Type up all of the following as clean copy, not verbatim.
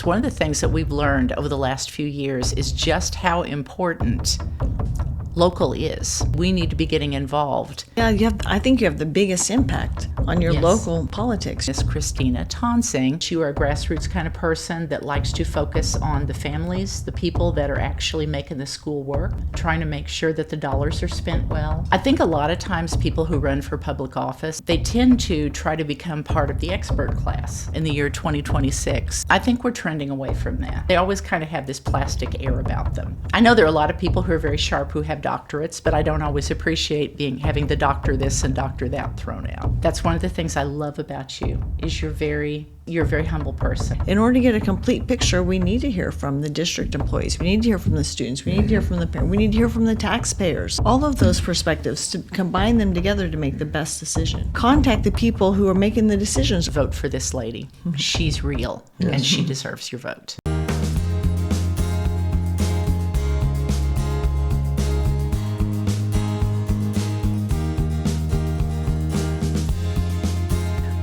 folks, one of the things that we've learned over the last few years is just how important local is. We need to be getting involved. Yeah, I think you have the biggest impact on your local politics. Miss Christina Tonsing, you are a grassroots kind of person that likes to focus on the families, the people that are actually making the school work, trying to make sure that the dollars are spent well. I think a lot of times people who run for public office, they tend to try to become part of the expert class in the year 2026. I think we're trending away from that. They always kind of have this plastic air about them. I know there are a lot of people who are very sharp who have doctorates, but I don't always appreciate having the doctor this and doctor that thrown out. That's one of the things I love about you, is you're a very humble person. In order to get a complete picture, we need to hear from the district employees. We need to hear from the students. We need to hear from the parents. We need to hear from the taxpayers. All of those perspectives, to combine them together to make the best decision. Contact the people who are making the decisions. Vote for this lady. She's real, and she deserves your vote.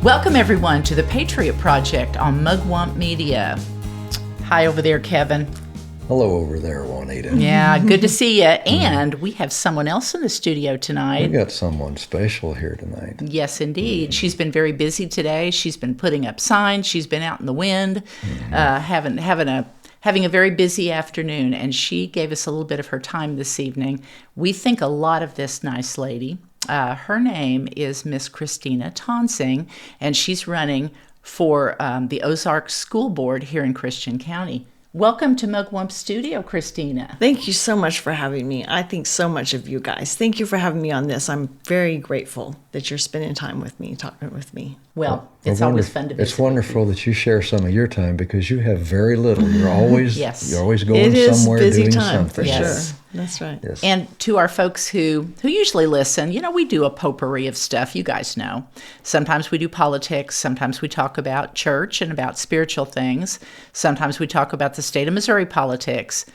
Welcome, everyone, to the Patriot Project on Mugwump Media. Hi over there, Kevin. Hello over there, Wanetta. Yeah, good to see you. And we have someone else in the studio tonight. We got someone special here tonight. Yes, indeed. She's been very busy today. She's been putting up signs. She's been out in the wind, having a very busy afternoon. And she gave us a little bit of her time this evening. We think a lot of this nice lady. Her name is Miss Christina Tonsing, and she's running for the Ozark School Board here in Christian County. Welcome to Mugwump Studio, Christina. Thank you so much for having me. I think so much of you guys. Thank you for having me on this. I'm very grateful that you're spending time with me, talking with me. Well, it's always fun to visit. It's wonderful that you share some of your time because you have very little. You're always you're always going somewhere doing something. For sure. That's right. Yes. And to our folks who usually listen, we do a potpourri of stuff, you guys know. Sometimes we do politics, sometimes we talk about church and about spiritual things. Sometimes we talk about the state of Missouri politics.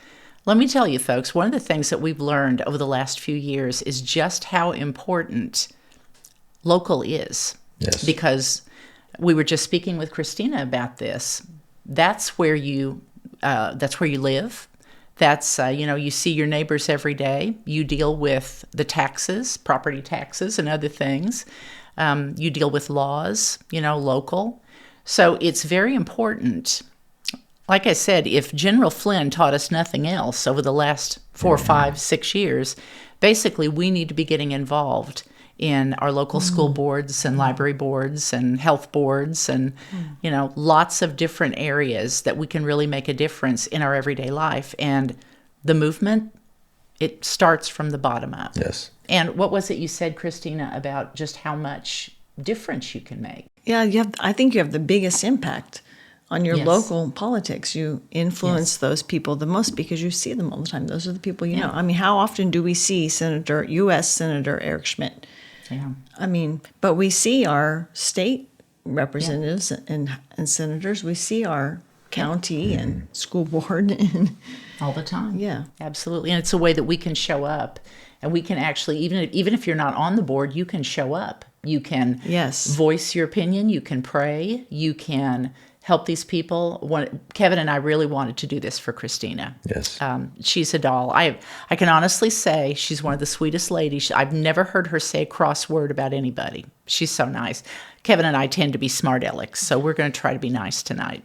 Let me tell you, folks, one of the things that we've learned over the last few years is just how important local is. Yes. Because we were just speaking with Christina about this. That's where you live. That's, you see your neighbors every day. You deal with the taxes, property taxes and other things. You deal with laws, local. So it's very important. Like I said, if General Flynn taught us nothing else over the last 4, 5, 6 years, basically we need to be getting involved in our local school boards and library boards and health boards and, lots of different areas that we can really make a difference in our everyday life. And the movement, it starts from the bottom up. Yes. And what was it you said, Christina, about just how much difference you can make? Yeah, I think you have the biggest impact on your local politics. You influence those people the most because you see them all the time. Those are the people you know. I mean, how often do we see U.S. Senator Eric Schmidt? Yeah. I mean, but we see our state representatives and senators. We see our county and school board and all the time. Yeah, absolutely. And it's a way that we can show up, and we can actually, even if you're not on the board, you can show up. You can voice your opinion. You can pray. You can help these people. Kevin and I really wanted to do this for Christina. Yes. She's a doll. I can honestly say she's one of the sweetest ladies. I've never heard her say a cross word about anybody. She's so nice. Kevin and I tend to be smart alecks, so we're going to try to be nice tonight.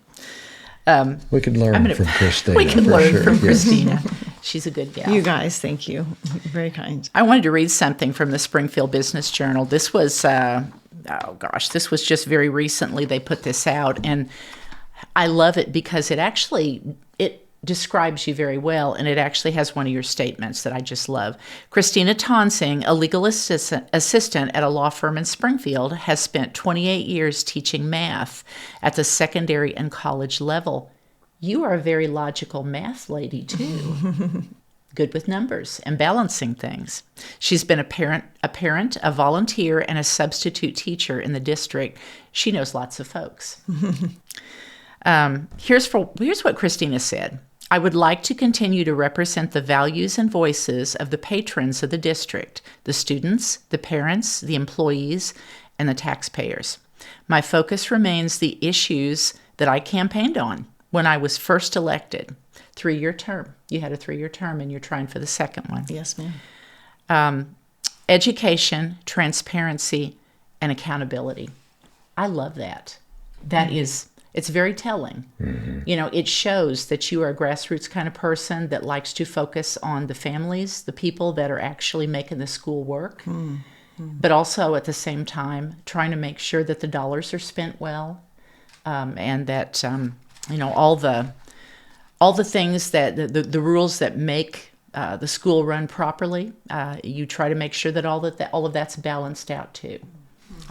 We can learn from Christina. We can learn from Christina. She's a good gal. You guys, thank you. Very kind. I wanted to read something from the Springfield Business Journal. This was... this was just very recently they put this out, and I love it because it describes you very well, and it actually has one of your statements that I just love. Christina Tonsing, a legal assistant at a law firm in Springfield, has spent 28 years teaching math at the secondary and college level. You are a very logical math lady, too. Good with numbers and balancing things. She's been a parent, a volunteer, and a substitute teacher in the district. She knows lots of folks. Here's what Christina said. I would like to continue to represent the values and voices of the patrons of the district, the students, the parents, the employees, and the taxpayers. My focus remains the issues that I campaigned on: when I was first elected, 3-year term. You had a 3-year term, and you're trying for the second one. Yes, ma'am. Education, transparency, and accountability. I love that. It's very telling. It shows that you are a grassroots kind of person that likes to focus on the families, the people that are actually making the school work, but also at the same time trying to make sure that the dollars are spent well, and that all the things that the rules that make the school run properly. You try to make sure that all of that's balanced out too.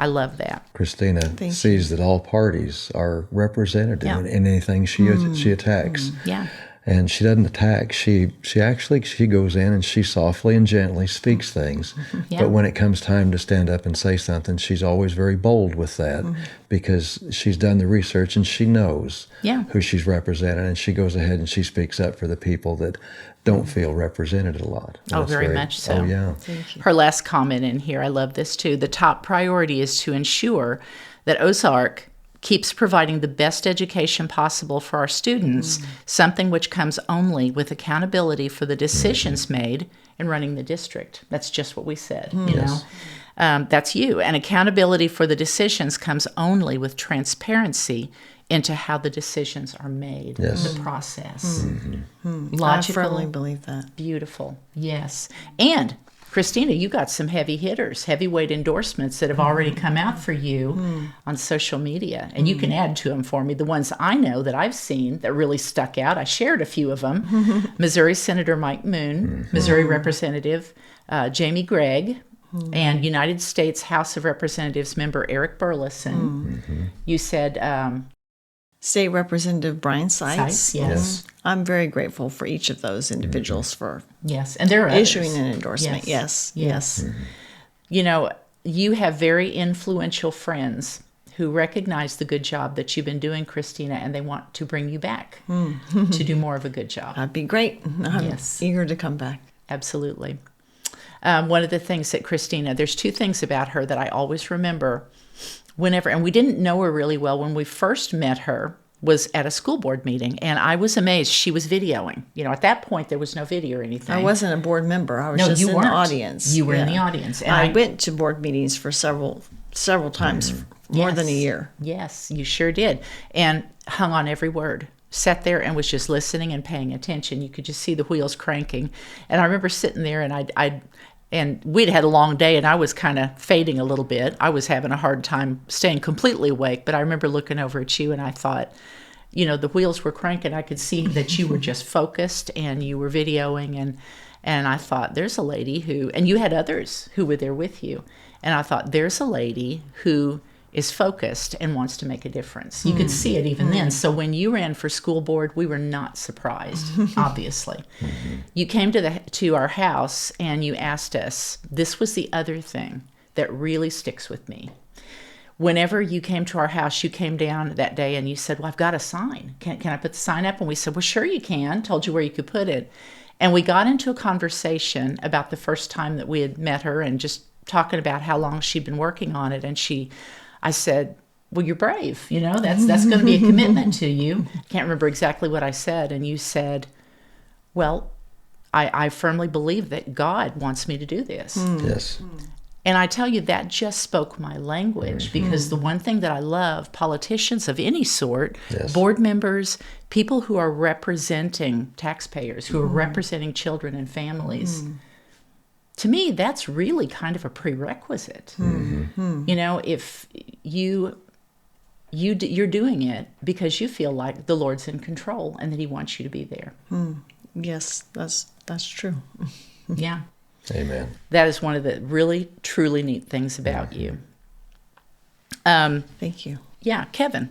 I love that. Christina sees that all parties are represented in anything she attacks. Yeah. And she doesn't attack. She goes in and she softly and gently speaks things. But when it comes time to stand up and say something, she's always very bold with that because she's done the research and she knows who she's represented, and she goes ahead and she speaks up for the people that don't feel represented a lot. And very much so. Oh, yeah. Her last comment in here, I love this too. The top priority is to ensure that Ozark keeps providing the best education possible for our students, something which comes only with accountability for the decisions made in running the district. That's just what we said, you know. That's you. And accountability for the decisions comes only with transparency into how the decisions are made, the process. Logical. I firmly believe that. Beautiful. Yes. And Christina, you got some heavy hitters, heavyweight endorsements that have already come out for you on social media. And you can add to them for me. The ones I know that I've seen that really stuck out, I shared a few of them. Missouri Senator Mike Moon, Missouri Representative Jamie Gregg, and United States House of Representatives member Eric Burleson. You said... State Representative Brian Seitz. Yes. I'm very grateful for each of those individuals for and there are issuing others. an endorsement. Yes. You know, you have very influential friends who recognize the good job that you've been doing, Christina, and they want to bring you back to do more of a good job. That'd be great. I'm eager to come back. Absolutely. One of the things that Christina, there's two things about her that I always remember whenever, and we didn't know her really well when we first met her, was at a school board meeting, and I was amazed. She was videoing. You know, at that point, there was no video or anything. I wasn't a board member. I was just in the audience. You were in the audience. And I went to board meetings for several times, more than a year. Yes, you sure did. And hung on every word. Sat there and was just listening and paying attention. You could just see the wheels cranking. And I remember sitting there, and and we'd had a long day, and I was kind of fading a little bit. I was having a hard time staying completely awake, but I remember looking over at you, and I thought, you know, the wheels were cranking. I could see that you were just focused, and you were videoing, and I thought, there's a lady who, and you had others who were there with you, and I thought, there's a lady who is focused and wants to make a difference. You could see it even then. So when you ran for school board, we were not surprised, obviously. You came to our house and you asked us, this was the other thing that really sticks with me. Whenever you came to our house, you came down that day and you said, well, I've got a sign. Can I put the sign up? And we said, well, sure you can. Told you where you could put it. And we got into a conversation about the first time that we had met her and just talking about how long she'd been working on it. And I said, well, you're brave. You know, that's going to be a commitment to you. I can't remember exactly what I said. And you said, well, I firmly believe that God wants me to do this. Yes. And I tell you, that just spoke my language, because the one thing that I love, politicians of any sort, board members, people who are representing taxpayers, who are representing children and families, to me, that's really kind of a prerequisite. You know, if you're doing it because you feel like the Lord's in control and that He wants you to be there. Yes, that's true. Yeah. Amen. That is one of the really, truly neat things about you. Thank you. Yeah, Kevin.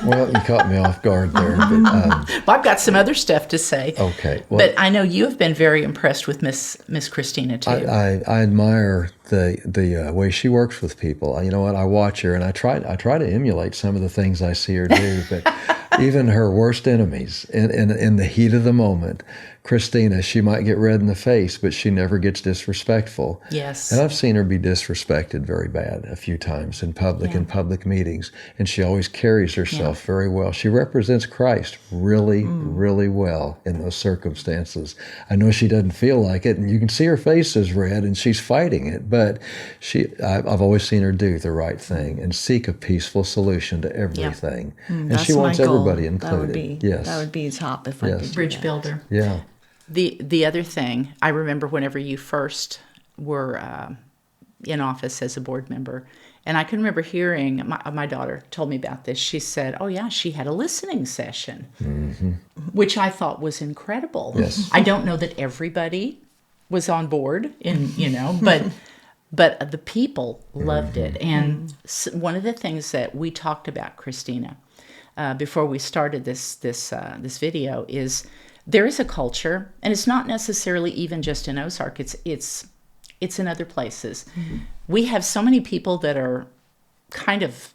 Well, you caught me off guard there. But, well, I've got some other stuff to say. Okay. Well, but I know you have been very impressed with Miss Christina, too. I admire the way she works with people. You know what? I watch her, and I try to emulate some of the things I see her do. But even her worst enemies, in the heat of the moment, Christina, she might get red in the face, but she never gets disrespectful. Yes. And I've seen her be disrespected very bad a few times in public meetings, and she always carries herself very well. She represents Christ really, really well in those circumstances. I know she doesn't feel like it, and you can see her face is red, and she's fighting it, but I've always seen her do the right thing and seek a peaceful solution to everything. And she wants everybody included. That would be top if I could do Bridge that. builder. Yeah. The other thing, I remember whenever you first were in office as a board member, and I can remember hearing, my daughter told me about this. She said, oh yeah, she had a listening session, which I thought was incredible. Yes. I don't know that everybody was on board, but the people loved it. And one of the things that we talked about, Christina, before we started this video is there is a culture, and it's not necessarily even just in Ozark. It's in other places. We have so many people that are kind of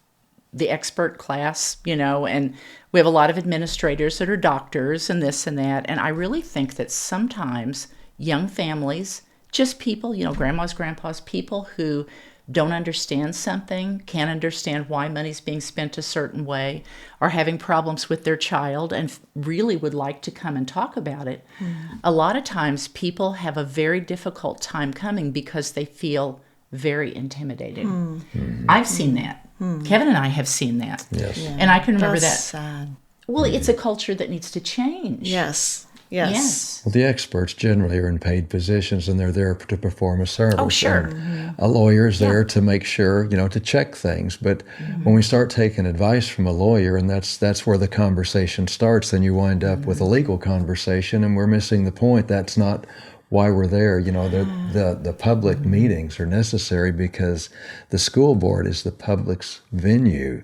the expert class, and we have a lot of administrators that are doctors and this and that. And I really think that sometimes young families, just people, grandmas, grandpas, people who don't understand something, can't understand why money's being spent a certain way, are having problems with their child and really would like to come and talk about it. A lot of times people have a very difficult time coming because they feel very intimidated. I've seen that. Kevin and I have seen that. Yes. Yeah. And I can remember That's that. sad. Well, it's a culture that needs to change. Yes. Well, the experts generally are in paid positions, and they're there to perform a service. Oh, sure. And a lawyer's there to make sure, to check things. But when we start taking advice from a lawyer, and that's where the conversation starts, then you wind up with a legal conversation, and we're missing the point. That's not why we're there. The public meetings are necessary because the school board is the public's venue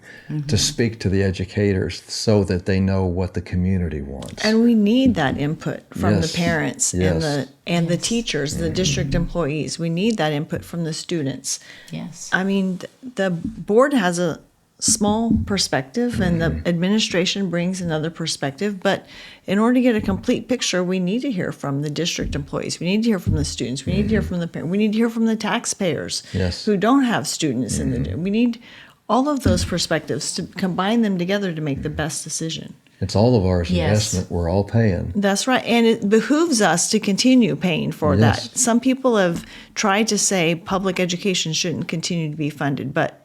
to speak to the educators so that they know what the community wants. And we need that input from Yes. the parents and the teachers, the district employees. We need that input from the students. Yes. I mean, the board has a small perspective and the administration brings another perspective, but in order to get a complete picture, we need to hear from the district employees. We need to hear from the students. We need to hear from the parents. We need to hear from the taxpayers who don't have students in the. We need all of those perspectives to combine them together to make the best decision. It's all of ours investment. We're all paying. That's right. And it behooves us to continue paying for that. Some people have tried to say public education shouldn't continue to be funded, but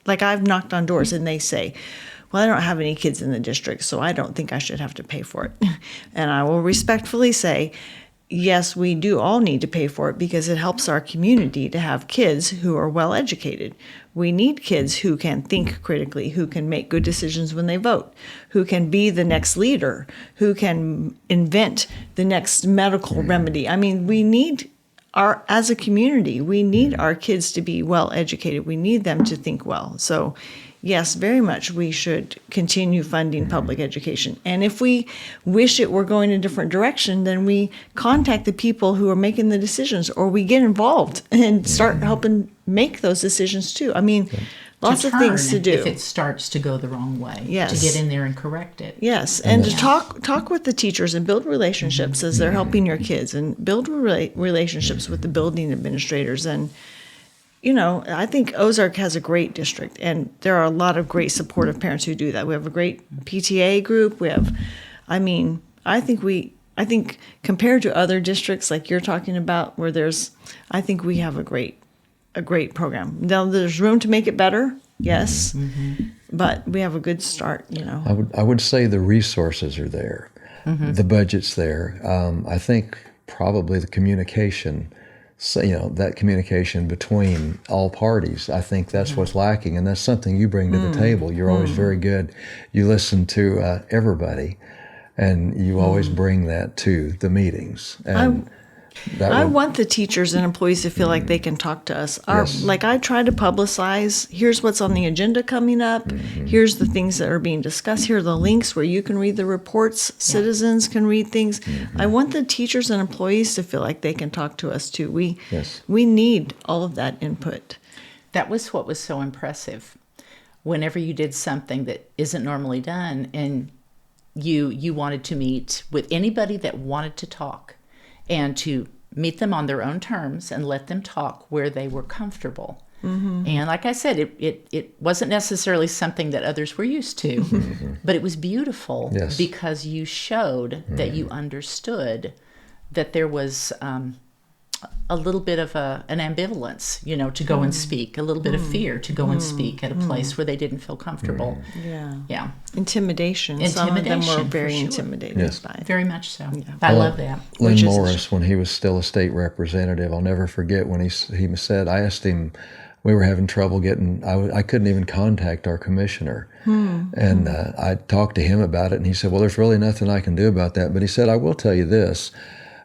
I've knocked on doors and they say, well, I don't have any kids in the district, so I don't think I should have to pay for it. And I will respectfully say, yes, we do all need to pay for it because it helps our community to have kids who are well educated. We need kids who can think critically, who can make good decisions when they vote, who can be the next leader, who can invent the next medical remedy. I mean, we need as a community, we need our kids to be well educated. We need them to think well. So yes, very much we should continue funding public education. And if we wish it were going a different direction, then we contact the people who are making the decisions, or we get involved and start helping make those decisions too. I mean, lots of things to do. If it starts to go the wrong way, to get in there and correct it. Yes, and to talk with the teachers and build relationships as they're helping your kids, and build relationships with the building administrators. And I think Ozark has a great district, and there are a lot of great supportive parents who do that. We have a great PTA group. I think compared to other districts like you're talking about, I think we have a great program. Now there's room to make it better, yes, but we have a good start. I would say the resources are there, the budget's there. I think probably the communication. So, that communication between all parties, I think that's what's lacking, and that's something you bring to the table. You're always very good. You listen to everybody, and you always bring that to the meetings. And I want the teachers and employees to feel like they can talk to us. Like I try to publicize, here's what's on the agenda coming up, here's the things that are being discussed, here are the links where you can read the reports, citizens can read things. I want the teachers and employees to feel like they can talk to us too. We need all of that input. That was what was so impressive. Whenever you did something that isn't normally done, and you wanted to meet with anybody that wanted to talk, and to meet them on their own terms and let them talk where they were comfortable. And like I said, it wasn't necessarily something that others were used to, but it was beautiful because you showed that you understood that there was a little bit of an ambivalence, to go and speak, a little bit of fear to go and speak at a place where they didn't feel comfortable. Yeah. Intimidation. Some of them were very intimidated by it. Very much so. Yeah. I love that. Lynn Morris, when he was still a state representative, I'll never forget when he said, I asked him, we were having trouble I couldn't even contact our commissioner. And I talked to him about it, and he said, well, there's really nothing I can do about that. But he said, I will tell you this.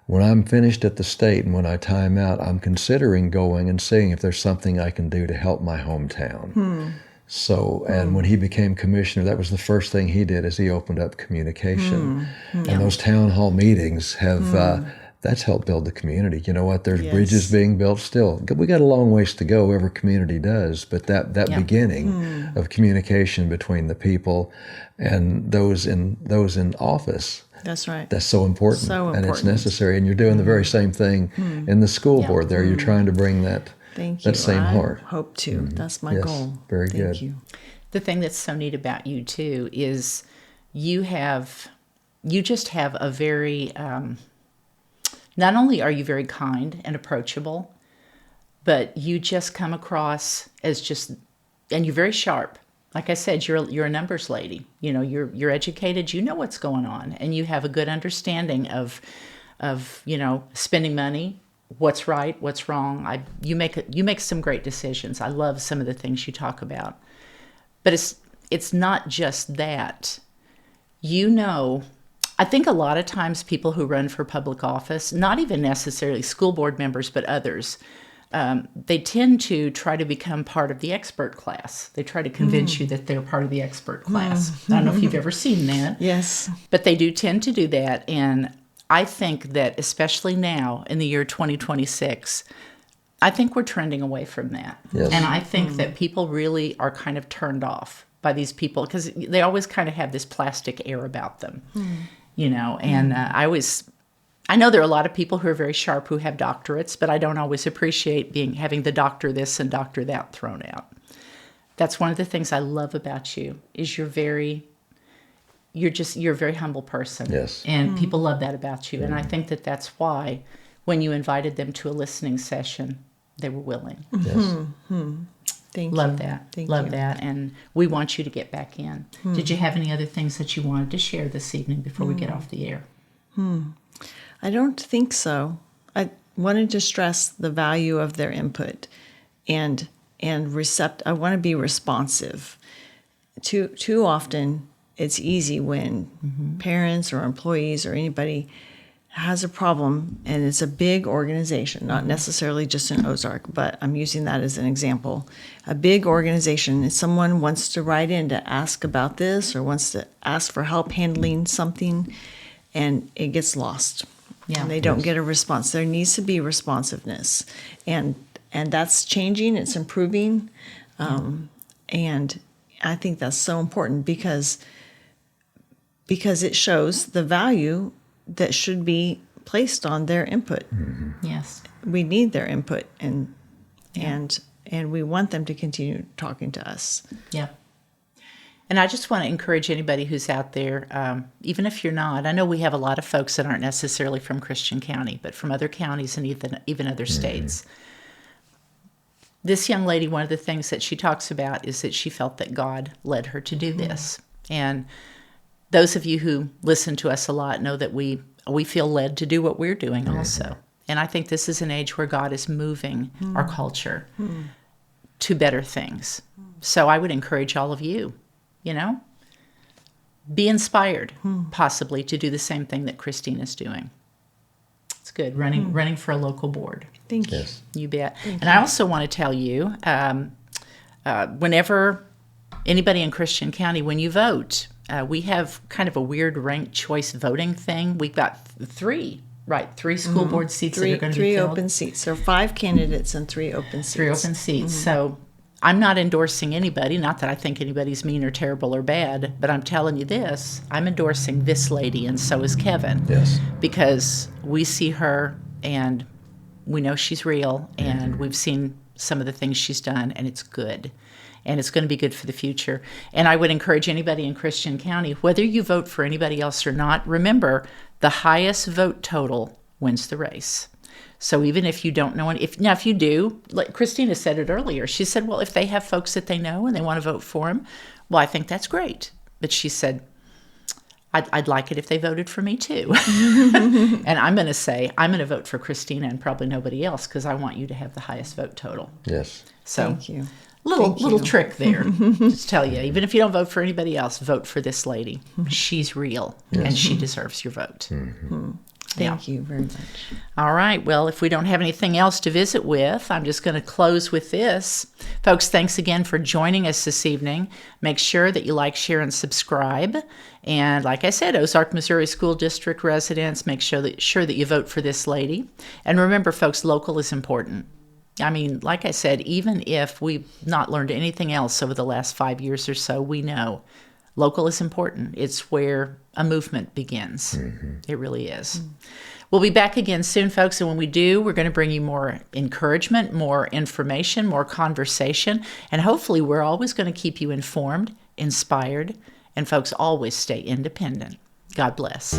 When I'm finished at the state and when I time out, I'm considering going and seeing if there's something I can do to help my hometown. So, and when he became commissioner, that was the first thing he did, is he opened up communication. And those town hall meetings have, that's helped build the community. You know what? There's bridges being built still. We got a long ways to go, every community does, but that beginning of communication between the people and those in office, that's right. That's so important. And it's necessary. And you're doing the very same thing in the school board there. You're trying to bring that same heart. I hope to. That's my goal. Very good. Thank you. The thing that's so neat about you, too, is you just have a very, not only are you very kind and approachable, but you just come across as and you're very sharp. Like I said, you're a numbers lady. You're educated. You know what's going on, and you have a good understanding of spending money, what's right, what's wrong. You make some great decisions. I love some of the things you talk about, but it's not just that. I think a lot of times people who run for public office, not even necessarily school board members, but others, they tend to try to become part of the expert class. They try to convince you that they're part of the expert class. I don't know if you've ever seen that. Yes. But they do tend to do that. And I think that especially now in the year 2026, I think we're trending away from that. Yes. And I think that people really are kind of turned off by these people because they always kind of have this plastic air about them, and I know there are a lot of people who are very sharp who have doctorates, but I don't always appreciate having the doctor this and doctor that thrown out. That's one of the things I love about you is you're a very humble person. Yes. And people love that about you. And I think that that's why when you invited them to a listening session, they were willing. Yes. Thank you. Love that. Thank Love you. that. And we want you to get back in. Did you have any other things that you wanted to share this evening before we get off the air? I don't think so. I wanted to stress the value of their input and I want to be responsive. Too often it's easy when parents or employees or anybody has a problem and it's a big organization, not necessarily just in Ozark, but I'm using that as an example. A big organization, and someone wants to write in to ask about this or wants to ask for help handling something, and it gets lost. Yeah. And they don't get a response. There needs to be responsiveness. And that's changing, it's improving. And I think that's so important because it shows the value that should be placed on their input. Yes. We need their input and we want them to continue talking to us. Yeah. And I just want to encourage anybody who's out there, even if you're not, I know we have a lot of folks that aren't necessarily from Christian County, but from other counties and even other states. This young lady, one of the things that she talks about is that she felt that God led her to do this. And those of you who listen to us a lot know that we feel led to do what we're doing also. And I think this is an age where God is moving our culture to better things. So I would encourage all of you, be inspired possibly to do the same thing that Christina's doing. It's good, running for a local board. Thank you. Yes. You bet. And I also want to tell you, whenever anybody in Christian County, when you vote, we have kind of a weird ranked choice voting thing. We've got three school board seats that are going to be filled. 3 open seats. There are 5 candidates and 3 open seats. 3 open seats. So I'm not endorsing anybody, not that I think anybody's mean or terrible or bad, but I'm telling you this, I'm endorsing this lady, and so is Kevin. Yes. Because we see her, and we know she's real, and we've seen some of the things she's done, and it's good. And it's going to be good for the future. And I would encourage anybody in Christian County, whether you vote for anybody else or not, remember, the highest vote total wins the race. So even if you don't know, if you do, like Christina said it earlier, she said, well, if they have folks that they know and they want to vote for them, well, I think that's great. But she said, I'd like it if they voted for me too. And I'm going to say, I'm going to vote for Christina and probably nobody else because I want you to have the highest vote total. Yes. So Thank you. Little trick there. Just tell you, even if you don't vote for anybody else, vote for this lady. She's real, and she deserves your vote. Thank you very much. All right. Well, if we don't have anything else to visit with, I'm just going to close with this. Folks, thanks again for joining us this evening. Make sure that you like, share, and subscribe. And like I said, Ozark, Missouri School District residents, make sure that you vote for this lady. And remember, folks, local is important. I mean, like I said, even if we've not learned anything else over the last 5 years or so, we know local is important. It's where a movement begins. It really is. We'll be back again soon, folks, and when we do, we're going to bring you more encouragement, more information, more conversation, and hopefully we're always going to keep you informed, inspired, and folks, always stay independent. God bless.